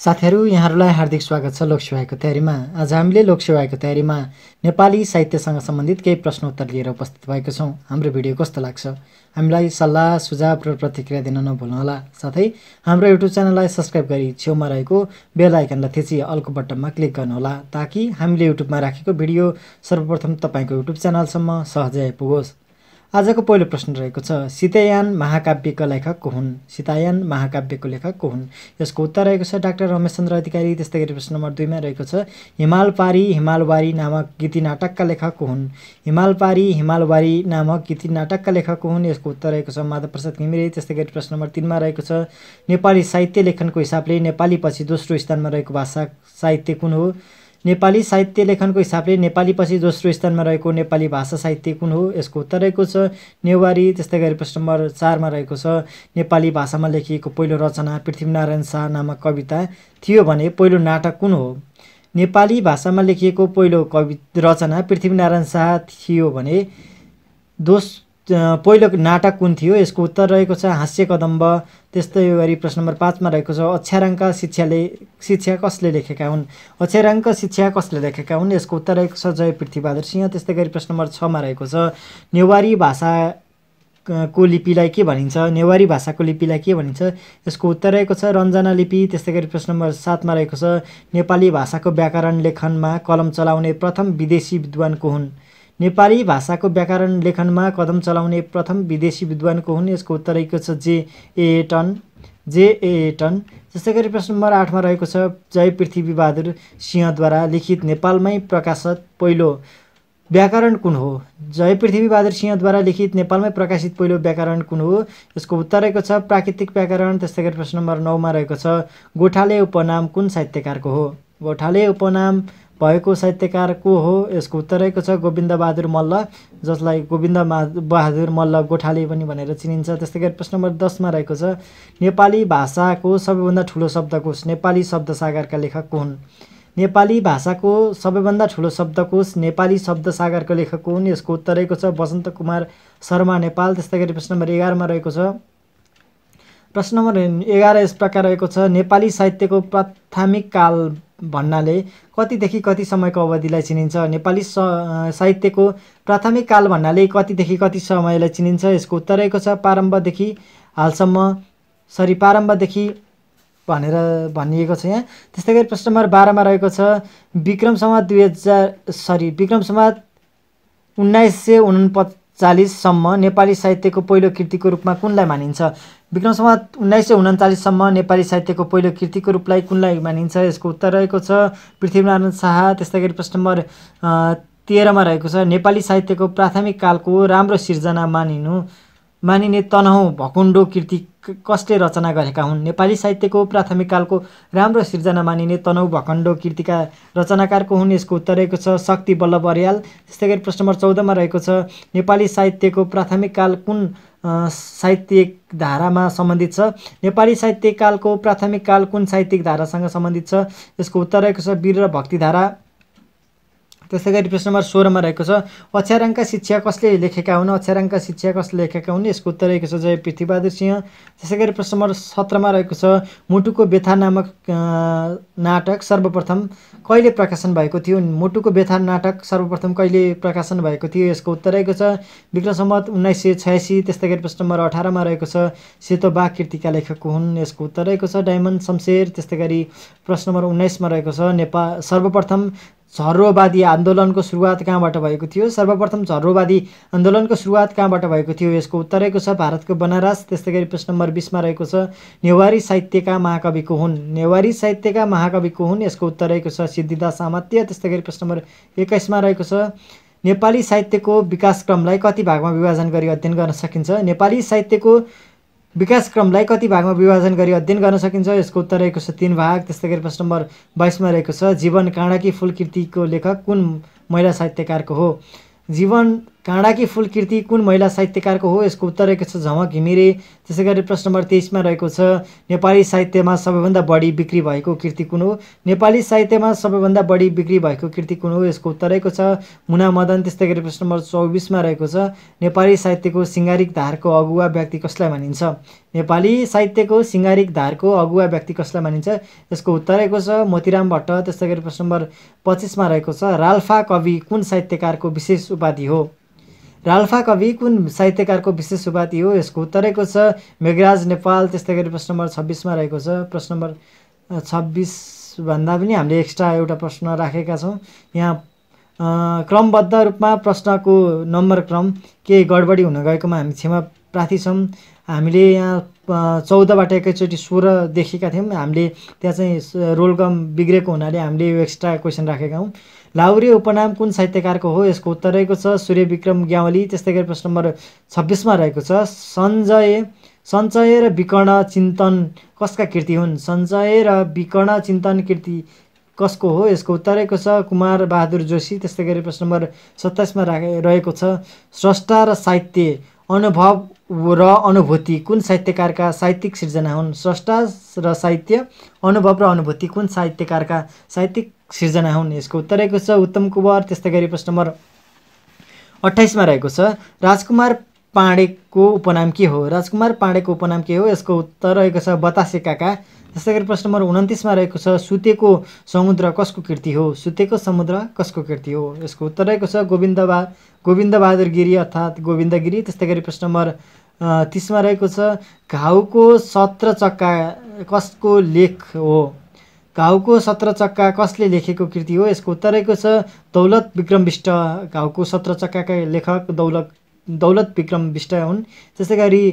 साथीहरू यहाँहरूलाई हार्दिक स्वागत छ लोकसेवाको तयारीमा। आज हामीले लोकसेवाको तयारीमा नेपाली साहित्यसँग सम्बन्धित केही प्रश्न उत्तर लिएर उपस्थित भएको छौँ। हाम्रो भिडियो कस्तो लाग्छ हामीलाई सल्लाह सुझाव र प्रतिक्रिया दिन नभुल्नुहोला। साथै हाम्रो युट्युब च्यानललाई सब्स्क्राइब गरी छेउमा रहेको बेल आइकनलाई थिची अलको बटनमा क्लिक गर्नुहोला ताकि हामीले युट्युबमा राखेको भिडियो सर्वप्रथम तपाईको युट्युब च्यानलसम्म सहजै पुगोस्। आजको पहिलो प्रश्न रहेको छ, सीतायान महाकाव्यका लेखक को हुन्? सीतायान महाकाव्यको लेखक को हुन्? यसको उत्तर रहेको छ डाक्टर रमेश चन्द्र अधिकारी। त्यस्तै गरी प्रश्न नम्बर 2 मा रहेको छ, हिमाल पारी हिमालवारी नामक गीति नाटकका लेखक को हुन्? हिमाल पारी हिमालवारी नामक गीति नाटकका लेखक को हुन्? यसको उत्तर रहेको छ माधव प्रसाद घिमिरे। त्यस्तै गरी प्रश्न नम्बर 3 मा रहेको छ, नेपाली साहित्य लेखनको हिसाबले नेपाली पछि दोस्रो स्थानमा रहेको भाषा साहित्य कुन हो? नेपाली साहित्य लेखनको हिसाबले नेपाली पछि दोस्रो स्थानमा रहेको नेपाली भाषा साहित्य कुन हो? यसको उत्तर रहेको छ नेवारी। त्यस्तै गरी प्रश्न नम्बर 4 मा रहेको छ, नेपाली भाषामा लेखिएको पहिलो रचना पृथ्वीनारायण शाह नामक कविता थियो भने पहिलो नाटक कुन हो? नेपाली भाषामा लेखिएको पहिलो रचना पृथ्वीनारायण शाह थियो भने पहिलो नाटक कुन थियो? यसको उत्तर रहेको छ हास्य कदम्ब। त्यस्तै गरी प्रश्न नम्बर 5 मा रहेको छ, अक्षराङ्क शिक्षा कसले लेखेका हुन्? अक्षराङ्क शिक्षा कसले लेखेका हुन्? यसको उत्तर रहेको छ जय पृथ्वीबहादुर सिंह। त्यस्तै गरी प्रश्न नम्बर 6 मा रहेको छ, नेवारी भाषाको लिपिलाई के भनिन्छ? नेवारी भाषाको लिपिलाई के भनिन्छ? यसको उत्तर रहेको छ रञ्जना लिपि। त्यस्तै गरी प्रश्न नम्बर 7 मा रहेको छ, नेपाली भाषाको व्याकरण लेखनमा कलम चलाउने प्रथम विदेशी विद्वान को हुन्? नेपाली भाषाको व्याकरण लेखनमा कदम चलाउने प्रथम विदेशी विद्वान को हुन्? यसको उत्तर रहेको छ जे ए टन। त्यस्तै गरी प्रश्न नम्बर 8 मा रहेको छ, जय पृथ्वीबहादुर सिंहद्वारा लिखित नेपालमै प्रकाशित पहिलो व्याकरण कुन हो? जय पृथ्वीबहादुर सिंहद्वारा लिखित नेपालमै प्रकाशित पहिलो व्याकरण कुन हो? यसको उत्तर रहेको छ प्राकृतिक व्याकरण। त्यस्तै गरी प्रश्न नम्बर 9 मा रहेको छ, गोठाले उपनाम कुन साहित्यकारको हो? गोठाले उपनाम भएको साहित्यकार को हो? यसको उत्तर रहेको छ गोविन्द बहादुर मल्ल, जसलाई गोविन्द बहादुर मल्ल गोठाले पनि भनेर चिनिन्छ। त्यस्तै गरी प्रश्न नम्बर 10 मा रहेको छ, नेपाली भाषाको सबैभन्दा ठुलो शब्दकोश नेपाली शब्दसागरका लेखक को हुन्? नेपाली भाषाको सबैभन्दा ठुलो शब्दकोश नेपाली शब्दसागरका लेखक को हुन्? यसको उत्तर रहेको छ वसन्त कुमार शर्मा नेपाल। त्यस्तै गरी प्रश्न नम्बर 11 मा रहेको छ, प्रश्न नम्बर 11 यस प्रकार रहेको छ, नेपाली साहित्यको प्राथमिक काल भन्नाले कतिदेखि कति समयको अवधिलाई चिनिन्छ? नेपाली साहित्यको प्राथमिक काल भन्नाले कतिदेखि कति समयलाई चिनिन्छ? यसको उत्तर रहेको छ प्रारम्भदेखि भनेर भनिएको छ यहाँ। त्यस्तै गरी प्रश्न नम्बर 12 मा रहेको छ, विक्रम सम्वत 1939 सम्म नेपाली साहित्यको पहिलो कृतिको रूपमा कुनलाई मानिन्छ? विक्रम सम्वत 1939 सम्म नेपाली साहित्यको पहिलो कृतिको रूपलाई कुनलाई मानिन्छ? यसको उत्तर रहेको छ पृथ्वीनारायण शाह। त्यस्तै गरी प्रश्न नम्बर 13 मा रहेको छ, नेपाली साहित्यको प्राथमिक कालको राम्रो सिर्जना मानिने तनहुँ भकुण्डो कृति कसले रचना गरेका हुन्? नेपाली साहित्यको प्राथमिक कालको राम्रो सिर्जना मानिने तनहुँ भकुण्डो कृतिका रचनाकार को हुन्? यसको उत्तर रहेको छ शक्ति बल्लभ अर्याल। त्यस्तै गरी प्रश्न नम्बर 14 मा रहेको छ, नेपाली साहित्यको प्राथमिक काल कुन साहित्यिक धारामा सम्बन्धित छ? नेपाली साहित्य कालको प्राथमिक काल कुन साहित्यिक धारासँग सम्बन्धित छ? यसको उत्तर रहेको छ वीर र भक्ति धारा। त्यस्तै गरी प्रश्न नम्बर 16 मा रहेको छ, अक्षराङ्क शिक्षा कसले लेखेका हुन्? अक्षराङ्क शिक्षा कसले लेखेका हुन्? यसको उत्तर रहेको छ जय पृथ्वीबहादुर सिंह। त्यस्तै गरी प्रश्न नम्बर 17 मा रहेको छ, मुटुको व्यथा नामक नाटक सर्वप्रथम कहिले प्रकाशन भएको थियो? मुटुको व्यथा नाटक सर्वप्रथम कहिले प्रकाशन भएको थियो? यसको उत्तर रहेको छ विक्रम सम्वत 1986। त्यस्तै गरी प्रश्न नम्बर 18 मा रहेको छ, सेतो बाघ कृतिका लेखक को हुन्? यसको उत्तर रहेको छ डायमन्ड शमशेर। त्यस्तै गरी प्रश्न नम्बर 19 मा रहेको छ, सर्वप्रथम झर्रोवादी आन्दोलनको सुरुवात कहाँबाट भएको थियो? सर्वप्रथम झर्रोवादी आन्दोलनको सुरुवात कहाँबाट भएको थियो? यसको उत्तर रहेको छ भारतको बनारस। त्यस्तै गरी प्रश्न नम्बर 20 मा रहेको छ, नेवारी साहित्यका महाकवि को हुन्? नेवारी साहित्यका महाकवि को हुन्? यसको उत्तर रहेको छ सिद्धिदास सामन्त। त्यस्तै गरी प्रश्न नम्बर 21 मा रहेको छ, नेपाली साहित्यको विकासक्रमलाई कति भागमा विभाजन गरी अध्ययन गर्न सकिन्छ? नेपाली साहित्यको विकासक्रमलाई कति भागमा विभाजन गरी अध्ययन गर्न सकिन्छ? यसको उत्तर रहेको छ 3 भाग। त्यस्तै गरी प्रश्न नम्बर 22 मा रहेको छ, जीवन काँडाकी फुल कृतिको लेखक कुन महिला साहित्यकारको हो? जीवन काँडाकी फुल कृति कुन महिला साहित्यकारको हो? यसको उत्तर रहेको छ झमक घिमिरे। त्यसै गरी प्रश्न नम्बर 23 मा रहेको छ नेपाली साहित्यमा सबैभन्दा बढी बिक्री भएको कृति कुन हो? नेपाली साहित्यमा सबैभन्दा बढी बिक्री भएको कृति कुन हो? यसको उत्तर रहेको छ मुना मदन। त्यस्तै गरी प्रश्न नम्बर 24 मा रहेको छ नेपाली साहित्यको सिंगारिक धारको अगुवा व्यक्ति कसलाई मानिन्छ? नेपाली साहित्यको सिंगारिक धारको अगुवा व्यक्ति कसलाई मानिन्छ? यसको उत्तर रहेको छ मोतीराम भट्ट। त्यस्तै गरी प्रश्न नम्बर 25 मा रहेको छ राल्फा कवि कुन साहित्यकारको विशेष उपाधि हो? राल्फा कवि कुन साहित्यकारको विशेष उपाधि हो? यसको उत्तर रहेको छ मेघराज नेपाल। त्यस्तै गरी प्रश्न नम्बर 26 मा रहेको छ प्रश्न नम्बर 26 भन्दा पनि हामीले एक्स्ट्रा एउटा प्रश्न राखेका छौँ। यहाँ क्रमबद्ध रूपमा प्रश्नको नम्बर क्रम केही गडबडी हुन गएकोमा हामी क्षमा प्रार्थी छौँ। हामीले यहाँ 14बाट एकैचोटि 16 देखेका थियौँ। हामीले त्यहाँ चाहिँ रोलकम बिग्रेको हुनाले हामीले यो एक्स्ट्रा क्वेसन राखेका हौँ। लाहुरे उपनाम कुन साहित्यकारको हो? यसको उत्तर रहेको छ सूर्य विक्रम ग्यावाली। त्यस्तै गरी प्रश्न नम्बर 26 मा रहेको छ सञ्चय र विकर्ण चिन्तन कसका कृति हुन्? सञ्चय र विकर्ण चिन्तन कृति कसको हो? यसको उत्तर रहेको छ कुमार बहादुर जोशी। त्यस्तै गरी प्रश्न नम्बर 27 मा रहेको छ स्रष्टा र साहित्य अनुभव र अनुभूति कुन साहित्यकारका साहित्यिक सिर्जना हुन्? स्रष्टा र साहित्य अनुभव र अनुभूति कुन साहित्यकारका साहित्यिक सिर्जना हुन्? यसको उत्तर रहेको छ उत्तम कुँवर। त्यस्तै गरी प्रश्न नम्बर 28 मा रहेको छ राजकुमार पाण्डेको उपनाम के हो? राजकुमार पाण्डेको उपनाम के हो? यसको उत्तर रहेको छ बतासे काका। त्यस्तै गरी प्रश्न नम्बर 29 मा रहेको छ सुतेको समुद्र कसको कृति हो? सुतेको समुद्र कसको कृति हो? यसको उत्तर रहेको छ गोविन्द बहादुर गिरी अर्थात् गोविन्द गिरी। त्यस्तै गरी प्रश्न नम्बर 30 मा रहेको छ घाउको 17 चक्का कसको लेख हो? घाउको 17 चक्का कसले लेखेको कृति हो? यसको उत्तर रहेको छ दौलत विक्रम बिष्ट। घाउको 17 चक्काका लेखक दौलत विक्रम बिष्ट हुन्। त्यस्तै गरी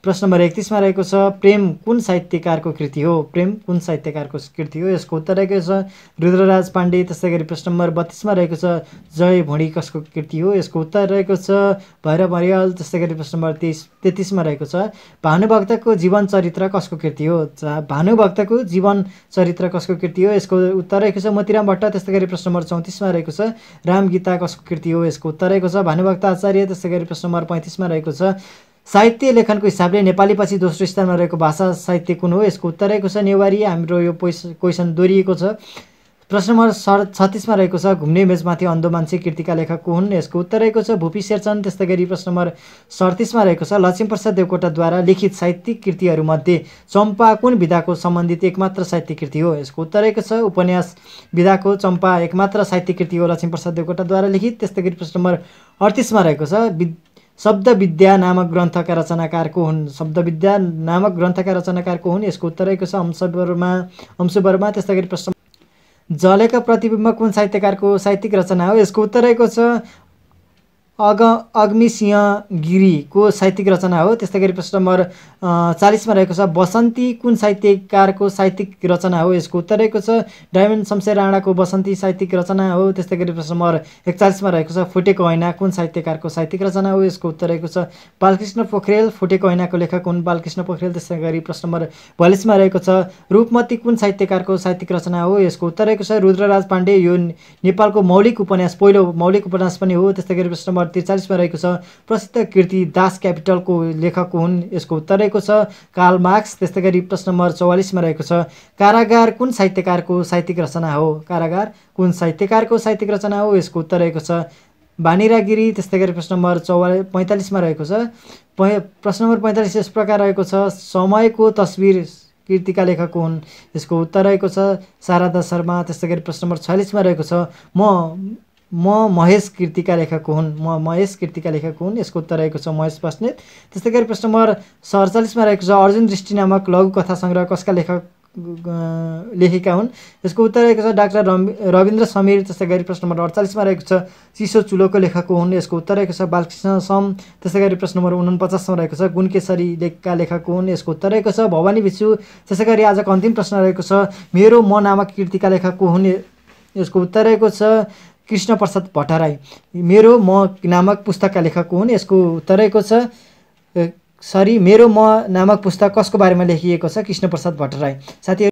प्रश्न नम्बर 31 मा रहेको छ प्रेम कुन साहित्यकारको कृति हो? प्रेम कुन साहित्यकारको कृति हो? यसको उत्तर रहेको छ रुद्रराज पाण्डे। त्यस्तै गरी प्रश्न नम्बर 32 मा रहेको छ जय भोडी कसको कृति हो? यसको उत्तर रहेको छ भैरव अर्याल। त्यस्तै गरी प्रश्न नम्बर 33 मा रहेको छ भानुभक्तको जीवन चरित्र कसको कृति हो? भानुभक्तको जीवन चरित्र कसको कृति हो? यसको उत्तर रहेको छ मोतीराम भट्ट। त्यस्तै गरी प्रश्न नम्बर 34 मा रहेको छ रामगीता कसको कृति हो? यसको उत्तर रहेको छ भानुभक्त आचार्य। त्यस्तै गरी प्रश्न नम्बर 35 मा रहेको छ साहित्य लेखनको हिसाबले नेपालीपछि दोस्रो स्थानमा रहेको भाषा साहित्य कुन हो? यसको उत्तर रहेको छ नेवारी। हाम्रो यो क्वेसन दोहोरिएको छ। प्रश्न नम्बर 36 मा रहेको छ घुम्ने मेजमाथि अन्धो मान्छे कृतिका लेखक को हुन्? यसको उत्तर रहेको छ भूपी शेरचन। त्यस्तै गरी प्रश्न नम्बर 37 मा रहेको छ लक्ष्मीप्रसाद देवकोटाद्वारा लिखित साहित्यिक कृतिहरूमध्ये चम्पा कुन विधाको सम्बन्धित एकमात्र साहित्यिक कृति हो? यसको उत्तर रहेको छ उपन्यास विधाको चम्पा एकमात्र साहित्यिक कृति हो लक्ष्मीप्रसाद देवकोटाद्वारा लिखित। त्यस्तै गरी प्रश्न नम्बर 38 मा रहेको छ शब्दविद्या नामक ग्रन्थका रचनाकार को हुन्? शब्दविद्या नामक ग्रन्थका रचनाकार को हुन्? यसको उत्तर रहेको छ अंशु वर्मा। त्यस्तै गरी प्रश्न जलेका प्रतिबिम्ब कुन साहित्यकारको साहित्यिक रचना हो? यसको उत्तर रहेको छ अग्निसिंह गिरीको साहित्यिक रचना हो। त्यस्तै गरी प्रश्न नम्बर 40 मा रहेको छ बसन्ती कुन साहित्यकारको साहित्यिक रचना हो? यसको उत्तर रहेको छ डायमन्ड शमशेर राणाको बसन्ती साहित्यिक रचना हो। त्यस्तै गरी प्रश्न नम्बर 41 मा रहेको छ फुटेको ऐना कुन साहित्यकारको साहित्यिक रचना हो? यसको उत्तर रहेको छ बालकृष्ण पोखरेल। फुटेको ऐनाको लेखक हुन् बालकृष्ण पोखरेल। त्यस्तै गरी प्रश्न नम्बर 42 मा रहेको छ रूपमती कुन साहित्यकारको साहित्यिक रचना हो? यसको उत्तर रहेको छ रुद्रराज पाण्डे। यो नेपालको मौलिक उपन्यास पहिलो मौलिक उपन्यास पनि हो। त्यस्तै गरी प्रश्न नम्बर 43 मा रहेको छ प्रसिद्ध कृति दास क्यापिटलको लेखक हुन्? यसको उत्तर रहेको छ कार्ल मार्क्स। त्यस्तै गरी प्रश्न नम्बर 44 मा रहेको छ कारागार कुन साहित्यकारको साहित्यिक रचना हो? कारागार कुन साहित्यकारको साहित्यिक रचना हो? यसको उत्तर रहेको छ बानिरा गिरी। त्यस्तै गरी प्रश्न नम्बर 45 मा रहेको छ प्रश्न नम्बर 45 यस प्रकार रहेको छ समयको तस्बिर कृतिका लेखक हुन्? यसको उत्तर रहेको छ शारदा शर्मा। त्यस्तै गरी प्रश्न नम्बर 46 मा रहेको छ म महेश कृतिका लेखक हुन्? म महेश कृतिका लेखक हुन्? यसको उत्तर रहेको छ महेश बस्नेत। त्यस्तै गरी प्रश्न नम्बर 47 मा रहेको छ अर्जुन दृष्टि नामक लघु कथा सङ्ग्रह कसका लेखक लेखेका हुन्? यसको उत्तर रहेको छ डाक्टर रविन्द्र समीर। त्यस्तै गरी प्रश्न नम्बर 48 मा रहेको छ चिसो चुलोको लेखक हुन्? यसको उत्तर रहेको छ बालकृष्ण सम। त्यस्तै गरी प्रश्न नम्बर 49 मा रहेको छ गुणकेशरी लेखका लेखक हुन्? यसको उत्तर रहेको छ भवानी भिक्षु। त्यस्तै गरी आजको अन्तिम प्रश्न रहेको छ मेरो म नामक कृतिका लेखक को हुन्? यसको उत्तर रहेको छ कृष्ण प्रसाद भट्टराई। मेरो म नामक पुस्तकका लेखक हुन्? यसको उत्तर रहेको छ मेरो म नामक पुस्तक कसको बारेमा लेखिएको छ? कृष्ण प्रसाद भट्टराई। साथीहरु